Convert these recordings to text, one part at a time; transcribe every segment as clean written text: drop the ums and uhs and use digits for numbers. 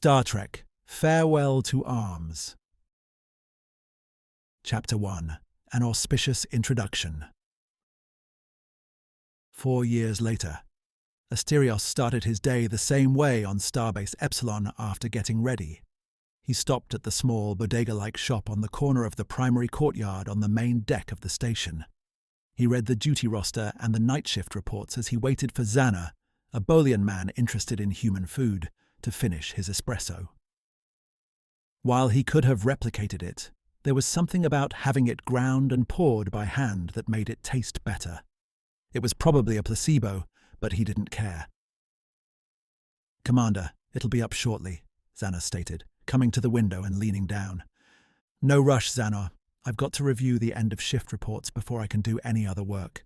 Star Trek: Farewell to Arms. Chapter 1. An Auspicious Introduction. 4 years later, Asterios started his day the same way on Starbase Epsilon after getting ready. He stopped at the small bodega-like shop on the corner of the primary courtyard on the main deck of the station. He read the duty roster and the night shift reports as he waited for Xana, a Bolian man interested in human food, to finish his espresso. While he could have replicated it, there was something about having it ground and poured by hand that made it taste better. It was probably a placebo, but he didn't care. "Commander, it'll be up shortly," Xana stated, coming to the window and leaning down. "No rush, Xana. I've got to review the end-of-shift reports before I can do any other work.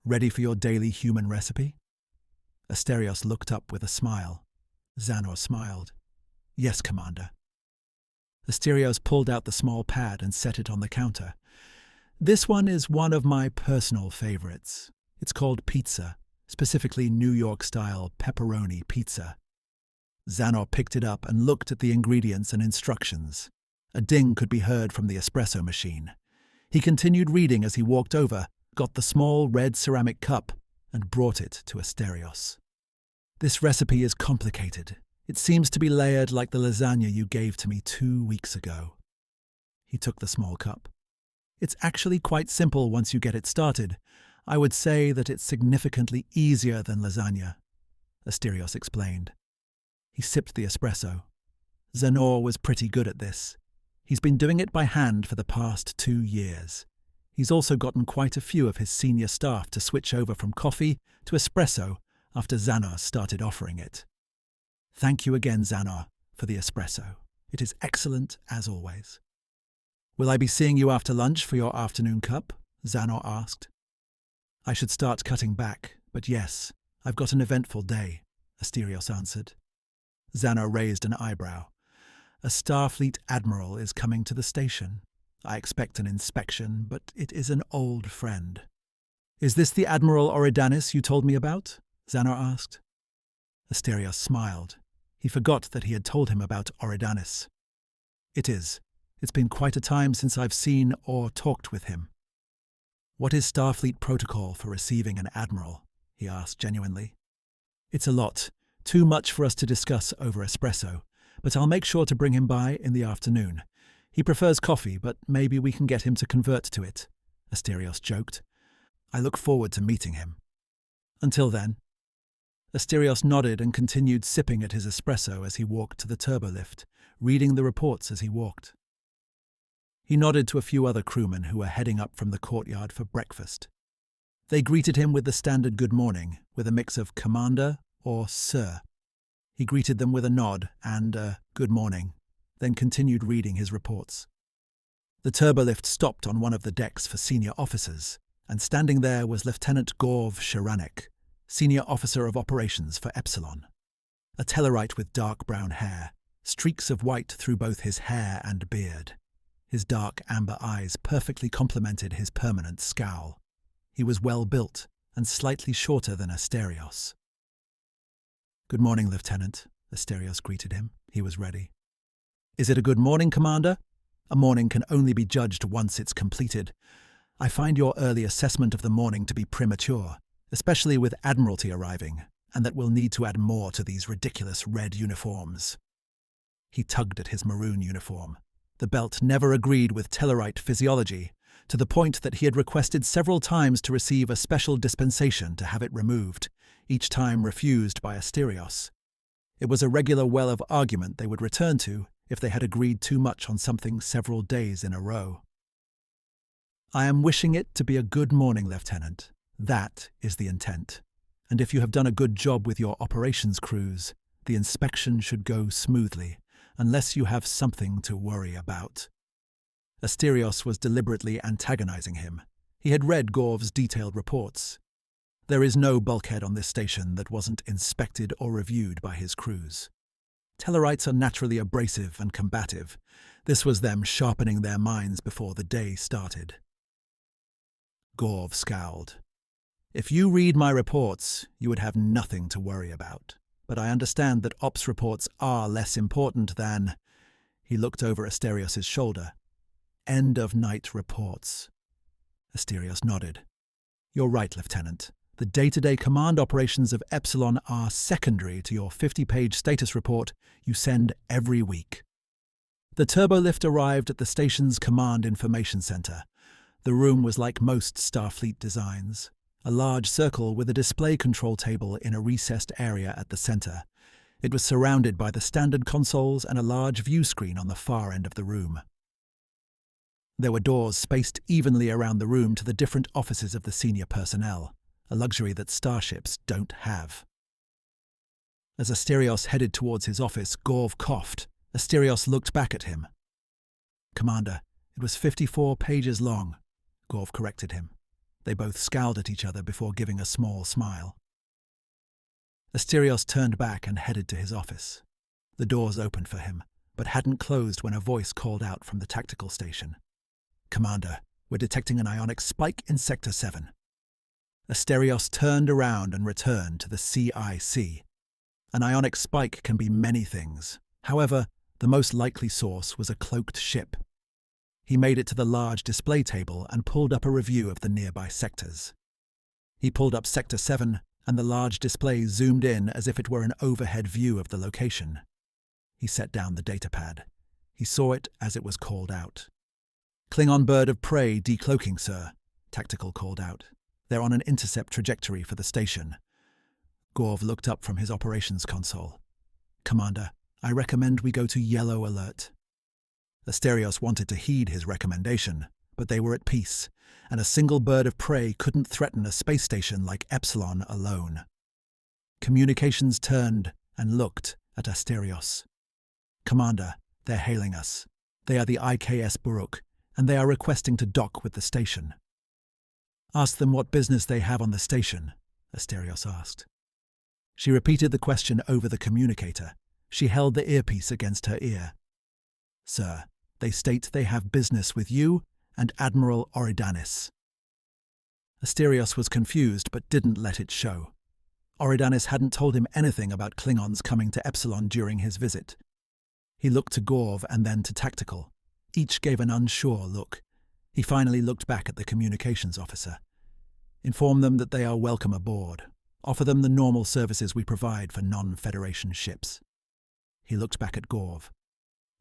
Ready for your daily human recipe?" Asterios looked up with a smile. Xana smiled. "Yes, Commander." Asterios pulled out the small pad and set it on the counter. "This one is one of my personal favorites. It's called pizza, specifically New York-style pepperoni pizza." Xana picked it up and looked at the ingredients and instructions. A ding could be heard from the espresso machine. He continued reading as he walked over, got the small red ceramic cup, and brought it to Asterios. "This recipe is complicated. It seems to be layered like the lasagna you gave to me 2 weeks ago." He took the small cup. "It's actually quite simple once you get it started. I would say that it's significantly easier than lasagna," Asterios explained. He sipped the espresso. Xanor was pretty good at this. He's been doing it by hand for the past 2 years. He's also gotten quite a few of his senior staff to switch over from coffee to espresso after Xana started offering it. "Thank you again, Xana, for the espresso. It is excellent as always." "Will I be seeing you after lunch for your afternoon cup?" Xana asked. "I should start cutting back, but yes, I've got an eventful day," Asterios answered. Xana raised an eyebrow. "A Starfleet admiral is coming to the station. I expect an inspection, but it is an old friend." "Is this the Admiral Orodanis you told me about?" Xana asked. Asterios smiled. He forgot that he had told him about Orodanis. "It is. It's been quite a time since I've seen or talked with him." "What is Starfleet protocol for receiving an admiral?" he asked genuinely. "It's a lot. Too much for us to discuss over espresso, but I'll make sure to bring him by in the afternoon. He prefers coffee, but maybe we can get him to convert to it," Asterios joked. "I look forward to meeting him." "Until then." Asterios nodded and continued sipping at his espresso as he walked to the turbolift, reading the reports as he walked. He nodded to a few other crewmen who were heading up from the courtyard for breakfast. They greeted him with the standard good morning, with a mix of "Commander" or "Sir." He greeted them with a nod and a "good morning," then continued reading his reports. The turbolift stopped on one of the decks for senior officers, and standing there was Lieutenant Gorv Sharanek, Senior Officer of Operations for Epsilon. A Tellarite with dark brown hair, streaks of white through both his hair and beard. His dark amber eyes perfectly complemented his permanent scowl. He was well built and slightly shorter than Asterios. "Good morning, Lieutenant," Asterios greeted him. He was ready. "Is it a good morning, Commander? A morning can only be judged once it's completed. I find your early assessment of the morning to be premature, especially with Admiralty arriving, and that we'll need to add more to these ridiculous red uniforms." He tugged at his maroon uniform. The belt never agreed with Tellarite physiology, to the point that he had requested several times to receive a special dispensation to have it removed, each time refused by Asterios. It was a regular well of argument they would return to if they had agreed too much on something several days in a row. "I am wishing it to be a good morning, Lieutenant. That is the intent. And if you have done a good job with your operations crews, the inspection should go smoothly, unless you have something to worry about." Asterios was deliberately antagonizing him. He had read Gorv's detailed reports. There is no bulkhead on this station that wasn't inspected or reviewed by his crews. Tellarites are naturally abrasive and combative. This was them sharpening their minds before the day started. Gorv scowled. "If you read my reports, you would have nothing to worry about. but I understand that ops reports are less important than—" He looked over Asterios' shoulder. "End-of-night reports." Asterios nodded. "You're right, Lieutenant. The day-to-day command operations of Epsilon are secondary to your 50-page status report you send every week." The turbolift arrived at the station's Command Information Center. The room was like most Starfleet designs, a large circle with a display control table in a recessed area at the center. It was surrounded by the standard consoles and a large view screen on the far end of the room. There were doors spaced evenly around the room to the different offices of the senior personnel, a luxury that starships don't have. As Asterios headed towards his office, Gorv coughed. Asterios looked back at him. "Commander, it was 54 pages long," Gorv corrected him. They both scowled at each other before giving a small smile. Asterios turned back and headed to his office. The doors opened for him, but hadn't closed when a voice called out from the tactical station. "Commander, we're detecting an ionic spike in Sector 7. Asterios turned around and returned to the CIC. An ionic spike can be many things. However, the most likely source was a cloaked ship. He made it to the large display table and pulled up a review of the nearby sectors. He pulled up Sector 7, and the large display zoomed in as if it were an overhead view of the location. He set down the datapad. He saw it as it was called out. "Klingon bird of prey decloaking, sir," Tactical called out. "They're on an intercept trajectory for the station." Gorv looked up from his operations console. "Commander, I recommend we go to yellow alert." Asterios wanted to heed his recommendation, but they were at peace, and a single bird of prey couldn't threaten a space station like Epsilon alone. Communications turned and looked at Asterios. "Commander, they're hailing us. They are the IKS Buruk, and they are requesting to dock with the station." "Ask them what business they have on the station," Asterios asked. She repeated the question over the communicator. She held the earpiece against her ear. "Sir, they state they have business with you and Admiral Orodanis." Asterios was confused but didn't let it show. Orodanis hadn't told him anything about Klingons coming to Epsilon during his visit. He looked to Gorv and then to Tactical. Each gave an unsure look. He finally looked back at the communications officer. "Inform them that they are welcome aboard. Offer them the normal services we provide for non-Federation ships." He looked back at Gorv.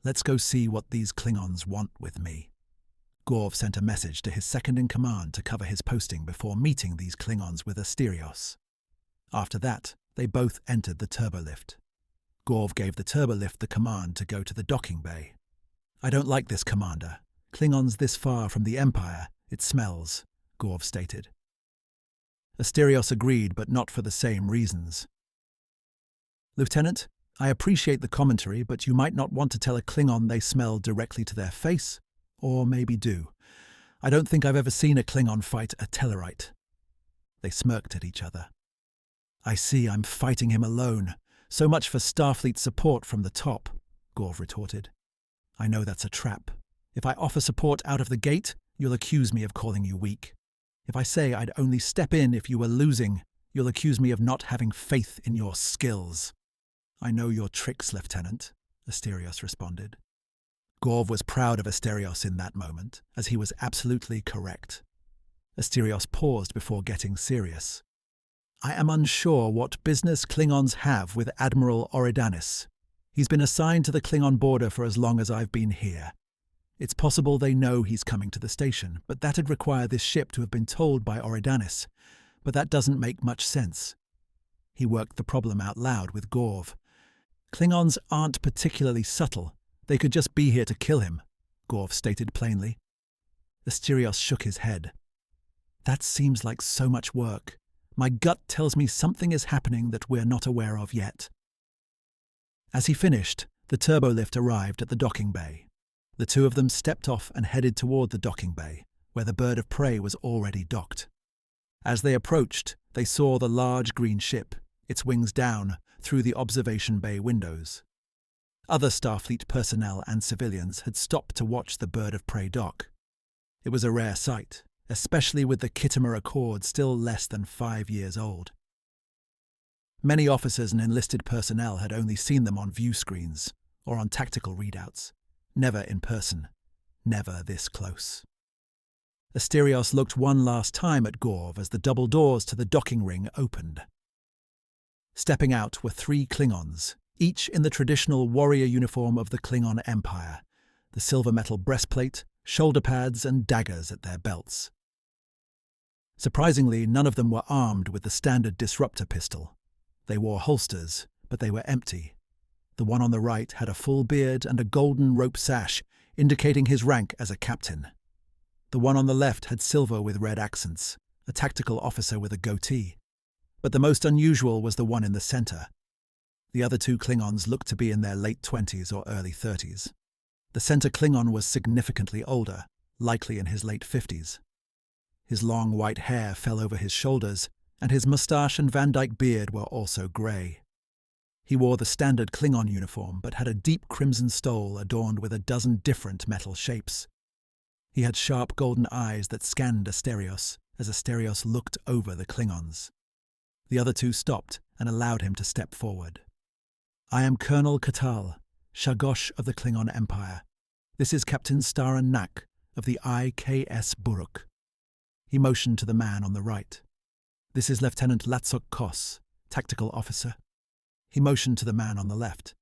"Let's go see what these Klingons want with me." Gorv sent a message to his second-in-command to cover his posting before meeting these Klingons with Asterios. After that, they both entered the turbolift. Gorv gave the turbolift the command to go to the docking bay. "I don't like this, Commander. Klingons this far from the Empire, it smells," Gorv stated. Asterios agreed, but not for the same reasons. "Lieutenant, I appreciate the commentary, but you might not want to tell a Klingon they smell directly to their face, or maybe do. I don't think I've ever seen a Klingon fight a Tellarite." They smirked at each other. "I see I'm fighting him alone. So much for Starfleet support from the top," Gorv retorted. "I know that's a trap. If I offer support out of the gate, you'll accuse me of calling you weak. If I say I'd only step in if you were losing, you'll accuse me of not having faith in your skills." "I know your tricks, Lieutenant," Asterios responded. Gorv was proud of Asterios in that moment, as he was absolutely correct. Asterios paused before getting serious. "I am unsure what business Klingons have with Admiral Orodanis. He's been assigned to the Klingon border for as long as I've been here. It's possible they know he's coming to the station, but that'd require this ship to have been told by Orodanis. But that doesn't make much sense." He worked the problem out loud with Gorv. "Klingons aren't particularly subtle. They could just be here to kill him," Gorv stated plainly. Asterios shook his head. "That seems like so much work. My gut tells me something is happening that we're not aware of yet." As he finished, the turbolift arrived at the docking bay. The two of them stepped off and headed toward the docking bay, where the bird of prey was already docked. As they approached, they saw the large green ship, its wings down, through the observation bay windows. Other Starfleet personnel and civilians had stopped to watch the bird of prey dock. It was a rare sight, especially with the Khitomer Accord still less than 5 years old. Many officers and enlisted personnel had only seen them on view screens or on tactical readouts, never in person, never this close. Asterios looked one last time at Gorv as the double doors to the docking ring opened. Stepping out were 3 Klingons, each in the traditional warrior uniform of the Klingon Empire, the silver metal breastplate, shoulder pads, and daggers at their belts. Surprisingly, none of them were armed with the standard disruptor pistol. They wore holsters, but they were empty. The one on the right had a full beard and a golden rope sash, indicating his rank as a captain. The one on the left had silver with red accents, a tactical officer with a goatee. But the most unusual was the one in the center. The other 2 Klingons looked to be in their late 20s or early 30s. The center Klingon was significantly older, likely in his late 50s. His long white hair fell over his shoulders, and his moustache and Van Dyke beard were also grey. He wore the standard Klingon uniform, but had a deep crimson stole adorned with a dozen different metal shapes. He had sharp golden eyes that scanned Asterios as Asterios looked over the Klingons. The other 2 stopped and allowed him to step forward. "I am Colonel Catal, Shagosh of the Klingon Empire. This is Captain Staran Nak of the IKS Buruk." He motioned to the man on the right. "This is Lieutenant Latsuk Kos, tactical officer." He motioned to the man on the left.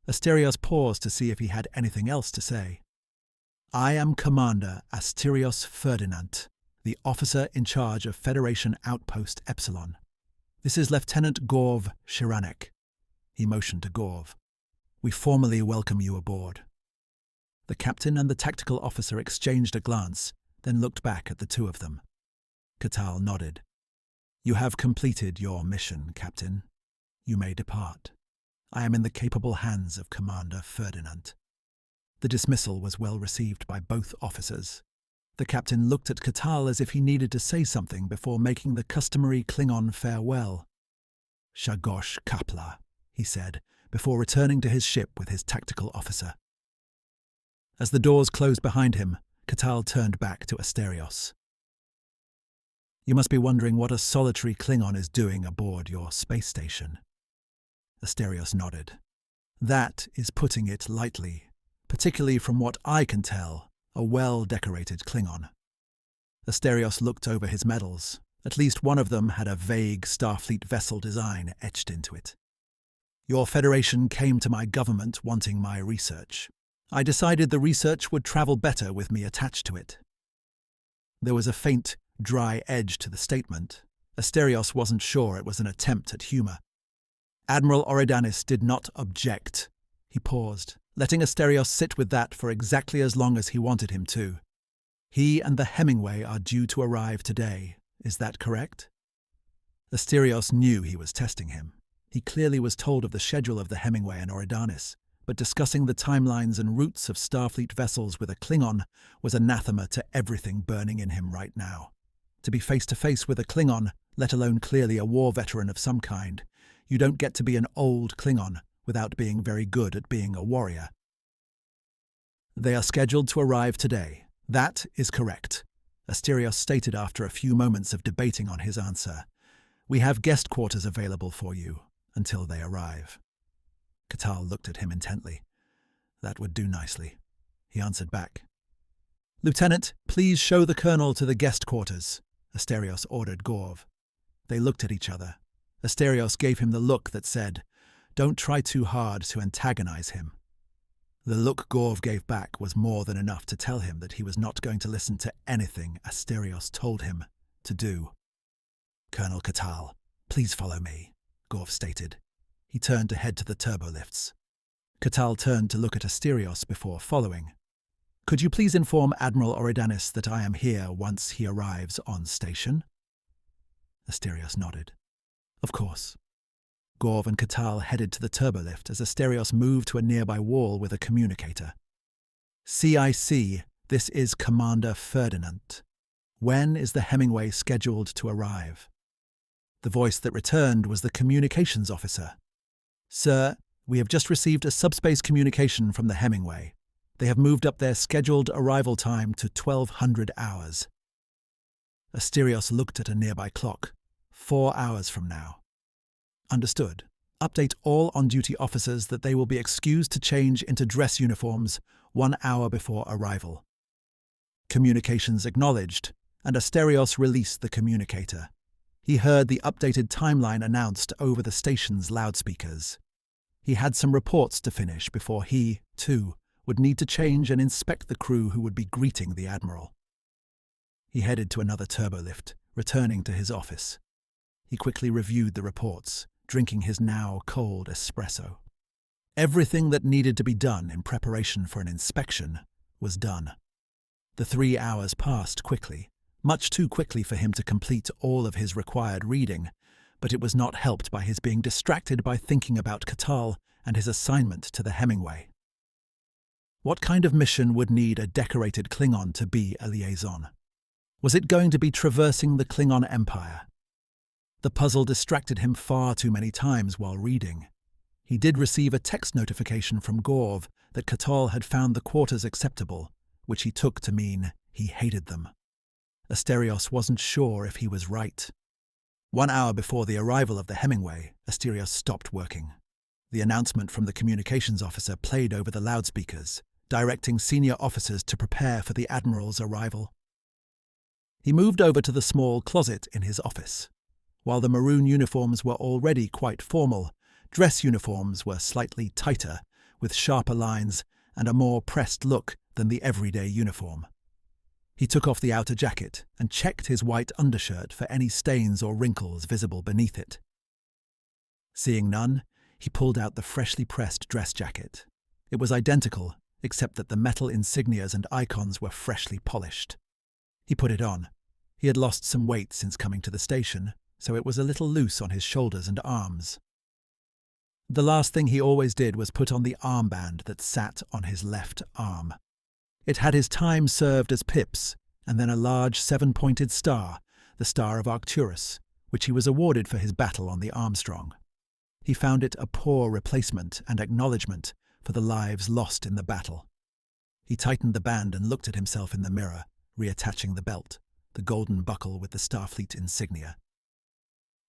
Asterios paused to see if he had anything else to say. "I am Commander Asterios Ferdinant, the officer in charge of Federation Outpost Epsilon. This is Lieutenant Gorv Shiranek." He motioned to Gorv. "We formally welcome you aboard." The captain and the tactical officer exchanged a glance, then looked back at the 2 of them. Catal nodded. "You have completed your mission, Captain. You may depart. I am in the capable hands of Commander Ferdinand." The dismissal was well received by both officers. The captain looked at Catal as if he needed to say something before making the customary Klingon farewell. "Shagosh Kapla," he said, before returning to his ship with his tactical officer. As the doors closed behind him, Catal turned back to Asterios. "You must be wondering what a solitary Klingon is doing aboard your space station." Asterios nodded. "That is putting it lightly, particularly from what I can tell, a well-decorated Klingon." Asterios looked over his medals. At least one of them had a vague Starfleet vessel design etched into it. "Your Federation came to my government wanting my research. I decided the research would travel better with me attached to it." There was a faint, dry edge to the statement. Asterios wasn't sure it was an attempt at humour. Admiral Orodanis did not object. He paused, letting Asterios sit with that for exactly as long as he wanted him to. "He and the Hemingway are due to arrive today. Is that correct?" Asterios knew he was testing him. He clearly was told of the schedule of the Hemingway and Orodanis, but discussing the timelines and routes of Starfleet vessels with a Klingon was anathema to everything burning in him right now. To be face-to-face with a Klingon, let alone clearly a war veteran of some kind, you don't get to be an old Klingon without being very good at being a warrior. "They are scheduled to arrive today. That is correct," Asterios stated after a few moments of debating on his answer. "We have guest quarters available for you until they arrive." Catal looked at him intently. "That would do nicely," he answered back. "Lieutenant, please show the colonel to the guest quarters," Asterios ordered Gorv. They looked at each other. Asterios gave him the look that said, "Don't try too hard to antagonize him." The look Gorv gave back was more than enough to tell him that he was not going to listen to anything Asterios told him to do. "Colonel Catal, please follow me," Gorv stated. He turned to head to the turbolifts. Catal turned to look at Asterios before following. "Could you please inform Admiral Orodanis that I am here once he arrives on station?" Asterios nodded. "Of course." Gorv and Catal headed to the turbolift as Asterios moved to a nearby wall with a communicator. "CIC, this is Commander Ferdinand. When is the Hemingway scheduled to arrive?" The voice that returned was the communications officer. "Sir, we have just received a subspace communication from the Hemingway. They have moved up their scheduled arrival time to 1200 hours. Asterios looked at a nearby clock. 4 hours from now. Understood. Update all on-duty officers that they will be excused to change into dress uniforms 1 hour before arrival. Communications acknowledged, and Asterios released the communicator. He heard the updated timeline announced over the station's loudspeakers. He had some reports to finish before he, too, would need to change and inspect the crew who would be greeting the Admiral. He headed to another turbolift, returning to his office. He quickly reviewed the reports, drinking his now cold espresso. Everything that needed to be done in preparation for an inspection was done. The 3 hours passed quickly, much too quickly for him to complete all of his required reading, but it was not helped by his being distracted by thinking about Catal and his assignment to the Hemingway. What kind of mission would need a decorated Klingon to be a liaison? Was it going to be traversing the Klingon Empire? The puzzle distracted him far too many times while reading. He did receive a text notification from Gorv that Catal had found the quarters acceptable, which he took to mean he hated them. Asterios wasn't sure if he was right. 1 hour before the arrival of the Hemingway, Asterios stopped working. The announcement from the communications officer played over the loudspeakers, directing senior officers to prepare for the Admiral's arrival. He moved over to the small closet in his office. While the maroon uniforms were already quite formal, dress uniforms were slightly tighter, with sharper lines and a more pressed look than the everyday uniform. He took off the outer jacket and checked his white undershirt for any stains or wrinkles visible beneath it. Seeing none, he pulled out the freshly pressed dress jacket. It was identical, except that the metal insignias and icons were freshly polished. He put it on. He had lost some weight since coming to the station, so it was a little loose on his shoulders and arms. The last thing he always did was put on the armband that sat on his left arm. It had his time served as pips, and then a large 7-pointed star, the Star of Arcturus, which he was awarded for his battle on the Armstrong. He found it a poor replacement and acknowledgement for the lives lost in the battle. He tightened the band and looked at himself in the mirror, reattaching the belt, the golden buckle with the Starfleet insignia.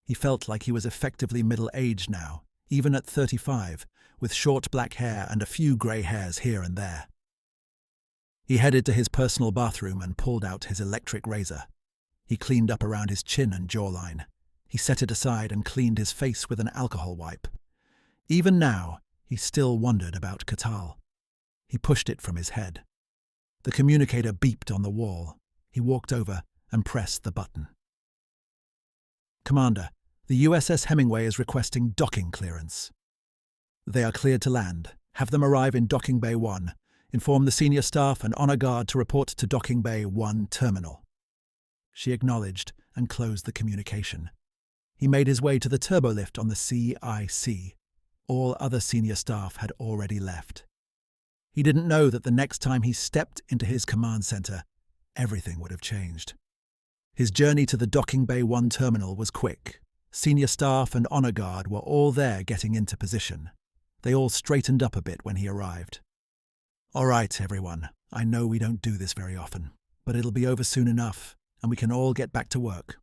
He felt like he was effectively middle-aged now, even at 35, with short black hair and a few grey hairs here and there. He headed to his personal bathroom and pulled out his electric razor. He cleaned up around his chin and jawline. He set it aside and cleaned his face with an alcohol wipe. Even now, he still wondered about Catal. He pushed it from his head. The communicator beeped on the wall. He walked over and pressed the button. Commander, the USS Hemingway is requesting docking clearance. They are cleared to land. Have them arrive in Docking Bay 1. Inform the senior staff and honor guard to report to Docking Bay 1 terminal. She acknowledged and closed the communication. He made his way to the turbolift on the CIC. All other senior staff had already left. He didn't know that the next time he stepped into his command center, everything would have changed. His journey to the Docking Bay 1 terminal was quick. Senior staff and honor guard were all there getting into position. They all straightened up a bit when he arrived. All right, everyone, I know we don't do this very often, but it'll be over soon enough, and we can all get back to work.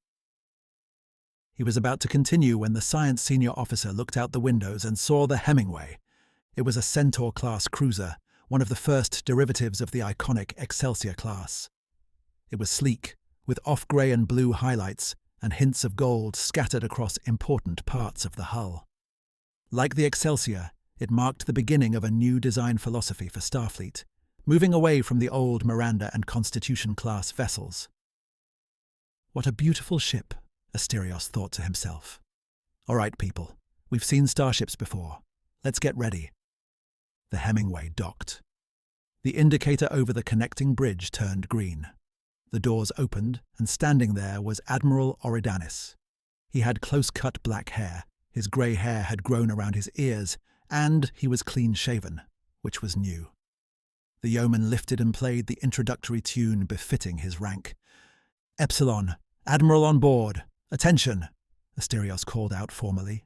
He was about to continue when the science senior officer looked out the windows and saw the Hemingway. It was a Centaur-class cruiser, one of the first derivatives of the iconic Excelsior class. It was sleek, with off-grey and blue highlights and hints of gold scattered across important parts of the hull. Like the Excelsior, it marked the beginning of a new design philosophy for Starfleet, moving away from the old Miranda and Constitution-class vessels. What a beautiful ship, Asterios thought to himself. All right, people, we've seen starships before. Let's get ready. The Hemingway docked. The indicator over the connecting bridge turned green. The doors opened, and standing there was Admiral Orodanis. He had close-cut black hair, his grey hair had grown around his ears, and he was clean-shaven, which was new. The yeoman lifted and played the introductory tune befitting his rank. "Epsilon, Admiral on board! Attention!" Asterios called out formally.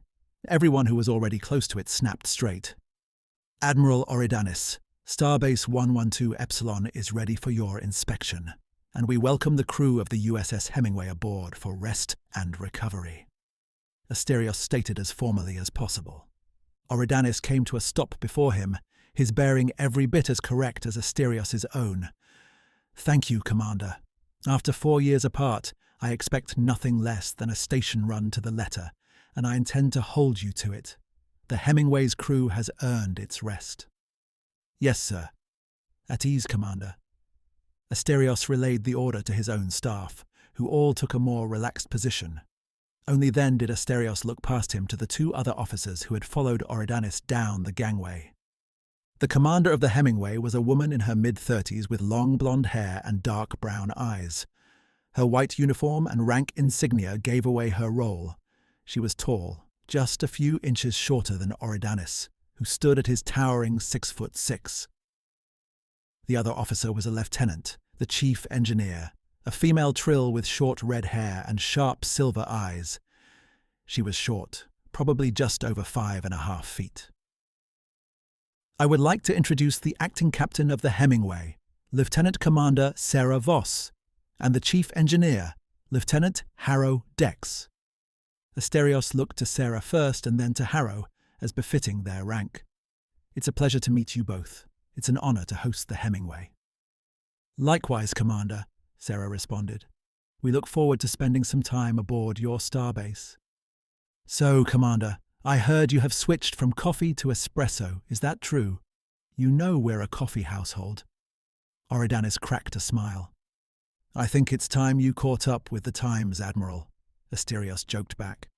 Everyone who was already close to it snapped straight. "Admiral Orodanis, Starbase 112 Epsilon is ready for your inspection, and we welcome the crew of the USS Hemingway aboard for rest and recovery." Asterios stated as formally as possible. Orodanis came to a stop before him, his bearing every bit as correct as Asterios' own. "Thank you, Commander. After 4 years apart, I expect nothing less than a station run to the letter, and I intend to hold you to it. The Hemingway's crew has earned its rest." "Yes, sir." "At ease, Commander." Asterios relayed the order to his own staff, who all took a more relaxed position. Only then did Asterios look past him to the 2 other officers who had followed Orodanis down the gangway. The commander of the Hemingway was a woman in her mid-30s with long blonde hair and dark brown eyes. Her white uniform and rank insignia gave away her role. She was tall, just a few inches shorter than Orodanis, who stood at his towering 6'6". The other officer was a lieutenant, the chief engineer, a female trill with short red hair and sharp silver eyes. She was short, probably just over 5.5 feet. "I would like to introduce the acting captain of the Hemingway, Lieutenant Commander Sarah Voss, and the chief engineer, Lieutenant Harrow Dex." Asterios looked to Sarah first and then to Harrow, as befitting their rank. "It's a pleasure to meet you both. It's an honor to host the Hemingway." "Likewise, Commander," Sarah responded. "We look forward to spending some time aboard your starbase." "So, Commander, I heard you have switched from coffee to espresso. Is that true? You know we're a coffee household." Orodanis cracked a smile. "I think it's time you caught up with the times, Admiral," Asterios joked back.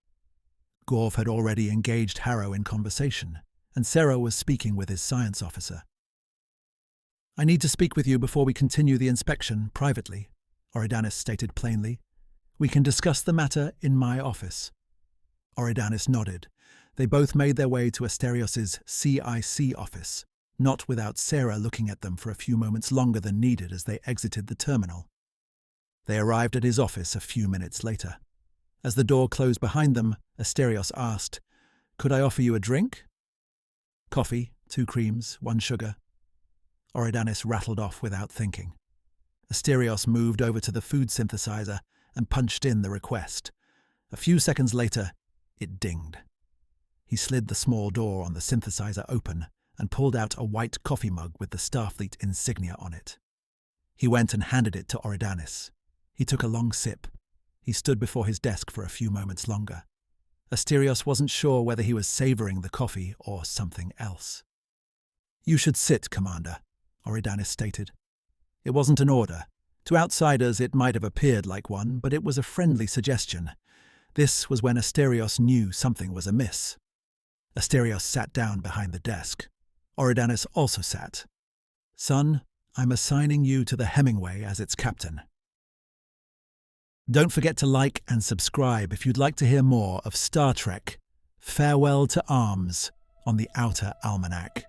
Gorv had already engaged Harrow in conversation, and Sarah was speaking with his science officer. "I need to speak with you before we continue the inspection privately," Orodanis stated plainly. "We can discuss the matter in my office." Orodanis nodded. They both made their way to Asterios' CIC office, not without Sarah looking at them for a few moments longer than needed as they exited the terminal. They arrived at his office a few minutes later. As the door closed behind them, Asterios asked, "Could I offer you a drink?" "Coffee, 2 creams, 1 sugar." Orodanis rattled off without thinking. Asterios moved over to the food synthesizer and punched in the request. A few seconds later, it dinged. He slid the small door on the synthesizer open and pulled out a white coffee mug with the Starfleet insignia on it. He went and handed it to Orodanis. He took a long sip. He stood before his desk for a few moments longer. Asterios wasn't sure whether he was savoring the coffee or something else. "You should sit, Commander," Orodanis stated. It wasn't an order. To outsiders it might have appeared like one, but it was a friendly suggestion. This was when Asterios knew something was amiss. Asterios sat down behind the desk. Orodanis also sat. "Son, I'm assigning you to the Hemingway as its captain. Don't forget to like and subscribe if you'd like to hear more of Star Trek: Farewell to Arms on the Outer Almanac."